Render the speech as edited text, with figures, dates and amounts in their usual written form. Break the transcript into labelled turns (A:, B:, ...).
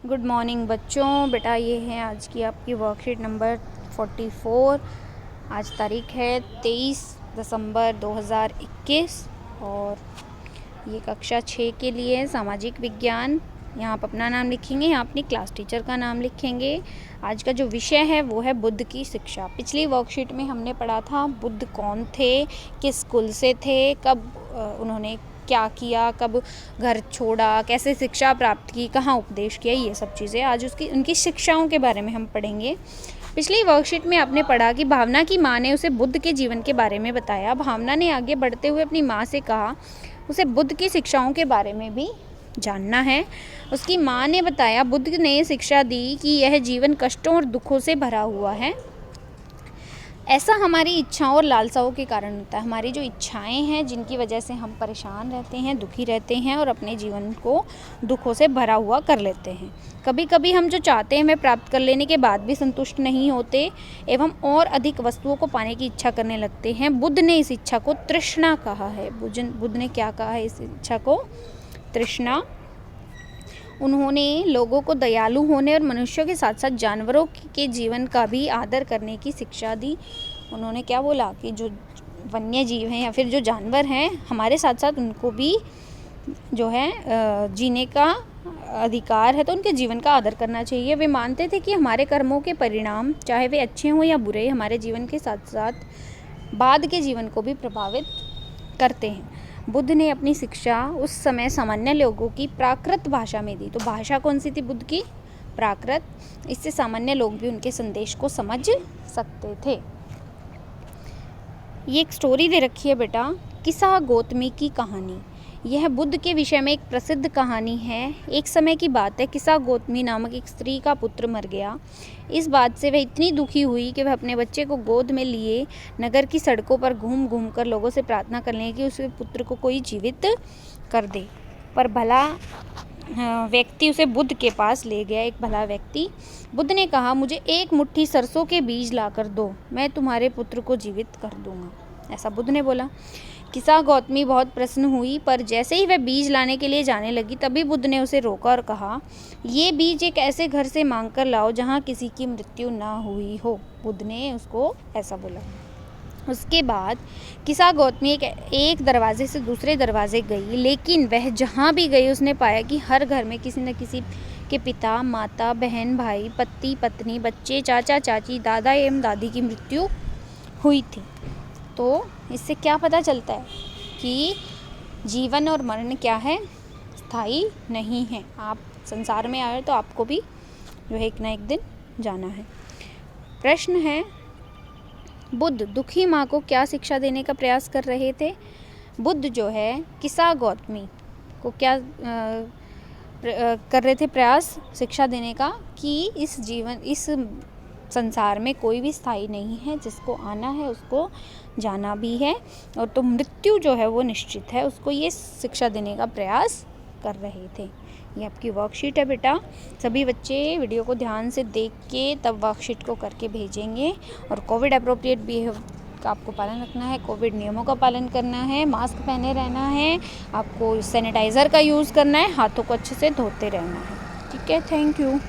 A: Good morning बच्चों। बेटा ये है आज की आपकी वर्कशीट नंबर 44। आज तारीख है 23 दिसंबर 2021 और ये कक्षा 6 के लिए सामाजिक विज्ञान। यहाँ आप अपना नाम लिखेंगे, यहाँ अपनी क्लास टीचर का नाम लिखेंगे। आज का जो विषय है वो है बुद्ध की शिक्षा। पिछली वर्कशीट में हमने पढ़ा था बुद्ध कौन थे, किस कुल से थे, कब उन्होंने क्या किया, कब घर छोड़ा, कैसे शिक्षा प्राप्त की, कहाँ उपदेश किया, ये सब चीज़ें आज उनकी शिक्षाओं के बारे में हम पढ़ेंगे। पिछली वर्कशीट में आपने पढ़ा कि भावना की माँ ने उसे बुद्ध के जीवन के बारे में बताया। भावना ने आगे बढ़ते हुए अपनी माँ से कहा उसे बुद्ध की शिक्षाओं के बारे में भी जानना है। उसकी माँ ने बताया बुद्ध ने शिक्षा दी कि यह जीवन कष्टों और दुखों से भरा हुआ है। ऐसा हमारी इच्छाओं और लालसाओं के कारण होता है। हमारी जो इच्छाएं हैं जिनकी वजह से हम परेशान रहते हैं, दुखी रहते हैं और अपने जीवन को दुखों से भरा हुआ कर लेते हैं। कभी कभी हम जो चाहते हैं वह प्राप्त कर लेने के बाद भी संतुष्ट नहीं होते एवं और अधिक वस्तुओं को पाने की इच्छा करने लगते हैं। बुद्ध ने इस इच्छा को तृष्णा कहा है। बुद्ध ने क्या कहा है इस इच्छा को? तृष्णा। उन्होंने लोगों को दयालु होने और मनुष्यों के साथ साथ जानवरों के जीवन का भी आदर करने की शिक्षा दी। उन्होंने क्या बोला कि जो वन्य जीव हैं या फिर जो जानवर हैं हमारे साथ साथ उनको भी जो है जीने का अधिकार है, तो उनके जीवन का आदर करना चाहिए। वे मानते थे कि हमारे कर्मों के परिणाम चाहे वे अच्छे हों या बुरे हमारे जीवन के साथ साथ बाद के जीवन को भी प्रभावित करते हैं। बुद्ध ने अपनी शिक्षा उस समय सामान्य लोगों की प्राकृत भाषा में दी। तो भाषा कौन सी थी बुद्ध की? प्राकृत। इससे सामान्य लोग भी उनके संदेश को समझ सकते थे। ये एक स्टोरी दे रखी है बेटा, किसा गौतमी की कहानी। यह बुद्ध के विषय में एक प्रसिद्ध कहानी है। एक समय की बात है, किसा गौतमी नामक एक स्त्री का पुत्र मर गया। इस बात से वह इतनी दुखी हुई कि वह अपने बच्चे को गोद में लिए नगर की सड़कों पर घूम घूम कर लोगों से प्रार्थना करने की उसके पुत्र को कोई जीवित कर दे। पर भला व्यक्ति उसे बुद्ध के पास ले गया। एक भला व्यक्ति। बुद्ध ने कहा मुझे एक मुट्ठी सरसों के बीज ला कर दो, मैं तुम्हारे पुत्र को जीवित कर दूंगा। ऐसा बुद्ध ने बोला। किसा गौतमी बहुत प्रसन्न हुई, पर जैसे ही वह बीज लाने के लिए जाने लगी तभी बुद्ध ने उसे रोका और कहा ये बीज एक ऐसे घर से मांग कर लाओ जहाँ किसी की मृत्यु ना हुई हो। बुद्ध ने उसको ऐसा बोला। उसके बाद किसा गौतमी एक दरवाजे से दूसरे दरवाजे गई, लेकिन वह जहाँ भी गई उसने पाया कि हर घर में किसी न किसी के पिता, माता, बहन, भाई, पति, पत्नी, बच्चे, चाचा, चाची, दादा एवं दादी की मृत्यु हुई थी। तो इससे क्या पता चलता है कि जीवन और मरण क्या है? स्थायी नहीं है। आप संसार में आए तो आपको भी जो है एक ना एक दिन जाना है। प्रश्न है, बुद्ध दुखी माँ को क्या शिक्षा देने का प्रयास कर रहे थे? बुद्ध जो है किसा गौतमी को क्या कर रहे थे प्रयास? शिक्षा देने का कि इस संसार में कोई भी स्थायी नहीं है, जिसको आना है उसको जाना भी है और तो मृत्यु जो है वो निश्चित है, उसको ये शिक्षा देने का प्रयास कर रहे थे। ये आपकी वर्कशीट है बेटा। सभी बच्चे वीडियो को ध्यान से देख के तब वर्कशीट को करके भेजेंगे और कोविड अप्रोप्रिएट बिहेव का आपको पालन रखना है, कोविड नियमों का पालन करना है, मास्क पहने रहना है, आपको सैनिटाइज़र का यूज़ करना है, हाथों को अच्छे से धोते रहना है। ठीक है, थैंक यू।